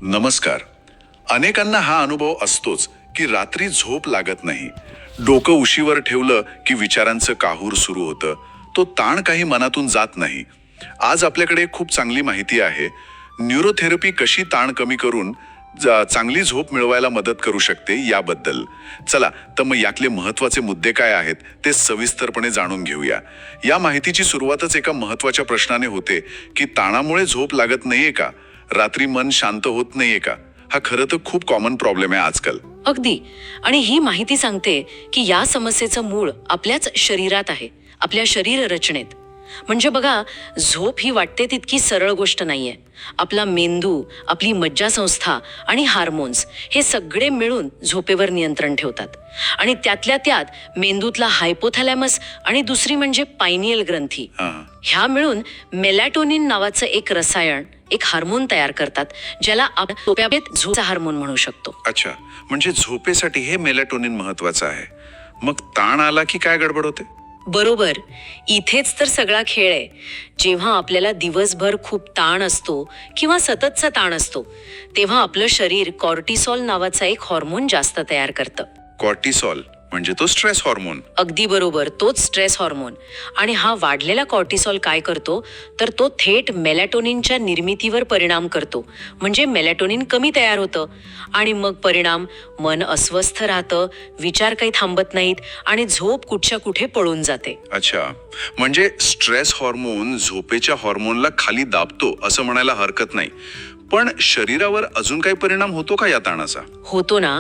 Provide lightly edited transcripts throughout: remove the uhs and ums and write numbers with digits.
नमस्कार. अनेकांना हा अनुभव असतोच की रात्री झोप लागत नाही. डोकं उशीवर ठेवलं की विचारांचं काहूर सुरू होतं. तो ताण काही मनातून जात नाही. आज आपल्याकडे खूप चांगली माहिती आहे. न्यूरोथेरपी कशी ताण कमी करून चांगली झोप मिळवायला मदत करू शकते याबद्दल. चला तर मग यातले महत्वाचे मुद्दे काय आहेत ते सविस्तरपणे जाणून घेऊया. या माहितीची सुरुवातच एका महत्वाच्या प्रश्नाने होते की ताणामुळे झोप लागत नाहीये का? रात्री मन शांत होत नाहीये का? हा खरं तर खूप कॉमन प्रॉब्लेम आहे आजकाल. अगदी. आणि ही माहिती सांगते की या समस्येचं मूळ आपल्याच शरीरात आहे, आपल्या शरीर रचनेत. म्हणजे बघा, झोप ही वाटते तितकी सरळ गोष्ट नाहीये. आपला मेंदू, आपली मज्जासंस्था आणि हार्मोन्स हे सगळे मिळून झोपेवर नियंत्रण ठेवतात. आणि त्यातल्या त्यात मेंदूतला हायपोथॅलॅमस आणि दुसरी म्हणजे पायनियल ग्रंथी, ह्या मिळून मेलॅटोनिन नावाचं एक रसायन, एक हार्मोन तयार करतात, ज्याला आपण झोपेत झोपचा हार्मोन म्हणू शकतो. अच्छा, म्हणजे झोपेसाठी हे मेलॅटोनिन महत्वाचं आहे. मग ताण आला की काय गडबड होते? बरोबर. इथेच तर सगळा खेळ आहे. जेव्हा आपल्याला दिवसभर खूप ताण असतो किंवा सततचा ताण असतो, तेव्हा आपलं शरीर कॉर्टिसॉल नावाचा एक हॉर्मोन जास्त तयार करतं. कॉर्टिसॉल म्हणजे तो स्ट्रेस हॉर्मोन. अगदी बरोबर, तोच स्ट्रेस हॉर्मोन. आणि हा वाढलेला कॉर्टिसॉल काय करतो, तर तो थेट मेलॅटोनिनच्या निर्मितीवर परिणाम करतो. म्हणजे मेलॅटोनिन कमी तयार होतं आणि मग परिणाम, मन अस्वस्थ राहतं, विचार काही थांबत नाहीत आणि झोप कुठच्या कुठे पळून जाते. अच्छा, म्हणजे स्ट्रेस हॉर्मोन झोपेच्या हॉर्मोनला खाली दाबतो असं म्हणायला हरकत नाही. पण शरीरावर अजून काही परिणाम होतो का या ताणाचा? होतो ना.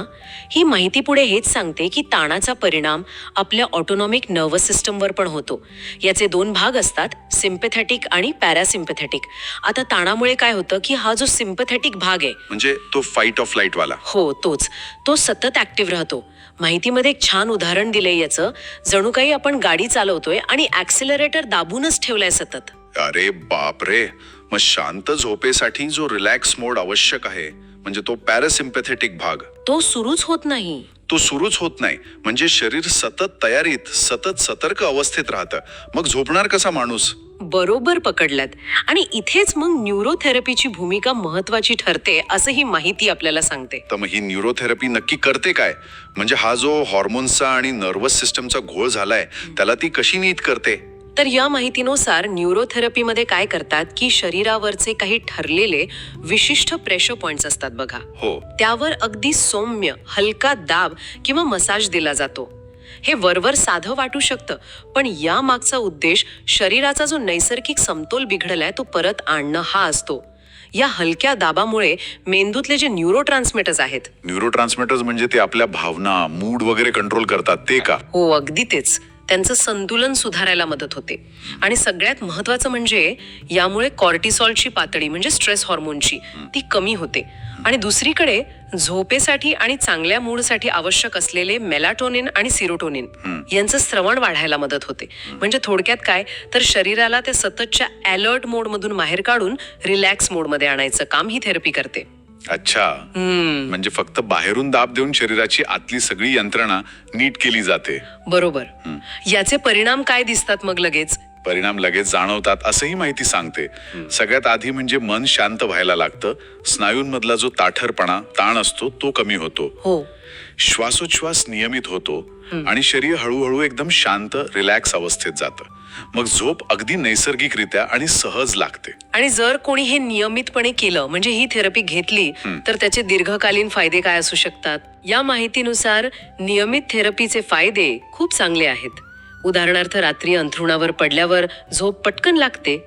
ही माहिती पुढे हेच सांगते की ताणाचा परिणाम आपल्या ऑटोनॉमिक नर्वस सिस्टमवर पण होतो. याचे दोन भाग असतात, सिम्पॅथेटिक आणि पॅरासिम्पॅथेटिक. आता ताणामुळे काय होतं की हा जो सिम्पॅथेटिक भाग आहे, म्हणजे तो फाईट ऑफ फ्लाईट वाला, हो तोच, तो सतत ऍक्टिव्ह राहतो. माहितीमध्ये एक छान उदाहरण दिलंय याचं. जणू काही आपण गाडी चालवतोय आणि ऍक्सिलरेटर दाबूनच ठेवलाय सतत. अरे बापरे. मग शांत झोपेसाठी जो रिलॅक्स मोड आवश्यक आहे, म्हणजे तो पॅरासिम्पॅथेटिक भाग, तो सुरूच होत नाही. तो सुरूच होत नाही. म्हणजे शरीर सतत तयारीत, सतत सतर्क अवस्थेत राहतं. मग झोपणार कसा माणूस? बरोबर पकडलात. आणि इथेच मग न्यूरोथेरपीची भूमिका महत्वाची ठरते, असं ही माहिती आपल्याला सांगते. तर मग ही न्यूरोथेरपी नक्की करते काय? म्हणजे हा जो हॉर्मोन्सचा आणि नर्वस सिस्टमचा घोळ झालाय, त्याला ती कशी नीट करते? तर या माहितीनुसार न्यूरोथेरपीमध्ये काय करतात की शरीरावरचे काही ठरलेले विशिष्ट प्रेशर पॉइंट्स असतात बघा, हो, त्यावर अगदी सौम्य हलका दाब किंवा मसाज दिला जातो. हे वरवर साधं वाटू शकतं, पण या मागचा उद्देश शरीराचा जो नैसर्गिक समतोल बिघडलाय तो परत आणणं हा असतो. या हलक्या दाबामुळे मेंदूतले जे न्यूरोट्रान्समीटर्स आहेत, न्यूरोट्रान्समीटर्स म्हणजे ते आपल्या भावना, मूड वगैरे कंट्रोल करतात ते का? हो अगदी तेच, त्यांचं संतुलन सुधारायला मदत होते. आणि सगळ्यात महत्वाचं म्हणजे यामुळे कॉर्टिसॉलची पातळी, म्हणजे स्ट्रेस हॉर्मोनची, ती कमी होते. आणि दुसरीकडे झोपेसाठी आणि चांगल्या मूडसाठी आवश्यक असलेले मेलॅटोनिन आणि सिरोटोनिन यांचं स्रवण वाढायला मदत होते. म्हणजे थोडक्यात काय, तर शरीराला ते सततच्या अलर्ट मोड मधून बाहेर काढून रिलॅक्स मोड मध्ये आणायचं काम ही थेरपी करते. अच्छा, म्हणजे फक्त बाहेरून दाब देऊन शरीराची आतली सगळी यंत्रणा नीट केली जाते. बरोबर. याचे परिणाम काय दिसतात मग लगेच? परिणाम लगेच जाणवतात असंही माहिती सांगते. सगळ्यात आधी म्हणजे मन शांत व्हायला लागतं. स्नायूंमधला जो ताठरपणा, ताण असतो तो कमी होतो. हो. श्वासोच्छ्वास नियमित होतो आणि शरीर हळूहळू एकदम शांत, रिलॅक्स अवस्थेत जातं. मग झोप अगदी नैसर्गिकरित्या आणि सहज लागते. आणि जर कोणी हे नियमितपणे केलं, म्हणजे ही थेरपी घेतली, तर त्याचे दीर्घकालीन फायदे काय असू शकतात? या माहितीनुसार नियमित थेरपीचे फायदे खूप चांगले आहेत. उदाहरणार्थ, रात्री अंथरुणावर पडल्यावर झोप पटकन लागते.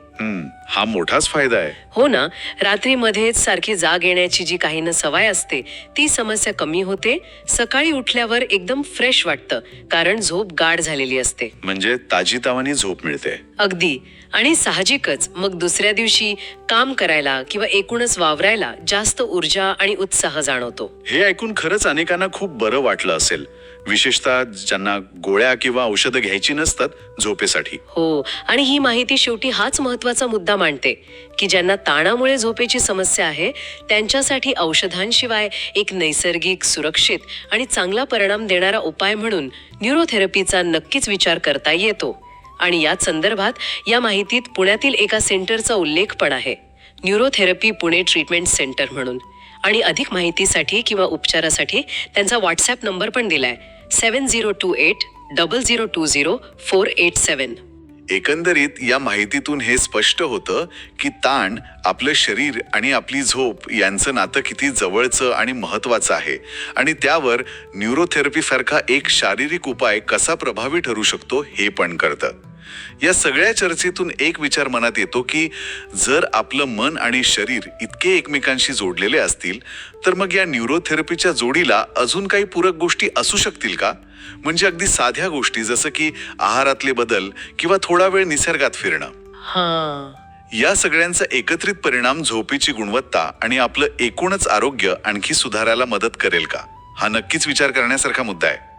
हा मोठाच फायदा आहे. हो ना. रात्री मध्येच सारखी जाग येण्याची जी काहींना सवय असते, ती समस्या कमी होते. सकाळी उठल्यावर एकदम फ्रेश वाटतं, कारण झोप गाढ झालेली असते. म्हणजे ताजीतावानी झोप मिळते. अगदी. आणि साहजिकच मग दुसऱ्या दिवशी काम करायला किंवा एकूणच वावरायला जास्त ऊर्जा आणि उत्साह जाणवतो. हे ऐकून खरंच अनेकांना खूप बरं वाटलं असेल, विशेषतः ज्यांना गोळ्या किंवा औषधं घ्यायची नसतात झोपेसाठी. हो. आणि ही माहिती शेवटी हाच महत्वाचा मुद्दा मांडते की ज्यांना ताणामुळे झोपेची समस्या आहे, त्यांच्यासाठी औषधांशिवाय एक नैसर्गिक, सुरक्षित आणि चांगला परिणाम देणारा उपाय म्हणून न्यूरोथेरपीचा नक्कीच विचार करता येतो. आणि या संदर्भात या माहितीत पुण्यातील एका सेंटरचा उल्लेख पण आहे. न्यूरोथेरपी पुणे ट्रीटमेंट सेंटर म्हणून. आणि अधिक माहितीसाठी किंवा उपचारासाठी त्यांचा व्हॉट्सॲप नंबर पण दिलाय 702800200487. एकंदरीत या माहितीतून हे स्पष्ट होतं की ताण, आपलं शरीर आणि आपली झोप यांचं नातं किती जवळचं आणि महत्वाचं आहे आणि त्यावर न्यूरोथेरपी सारखा एक शारीरिक उपाय कसा प्रभावी ठरू शकतो हे पण कळतं. या सगळ्या चर्चेतून एक विचार मनात येतो की जर आपलं मन आणि शरीर इतके एकमेकांशी जोडलेले असतील तर मग या न्यूरोथेरपीच्या जोडीला अजून काही पूरक गोष्टी असू शकतील का? म्हणजे अगदी साध्या गोष्टी जसं की आहारातले बदल किंवा थोडा वेळ निसर्गात फिरणं. या सगळ्यांचा एकत्रित परिणाम झोपेची गुणवत्ता आणि आपलं एकूणच आरोग्य आणखी सुधारायला मदत करेल का? हा नक्कीच विचार करण्यासारखा मुद्दा आहे.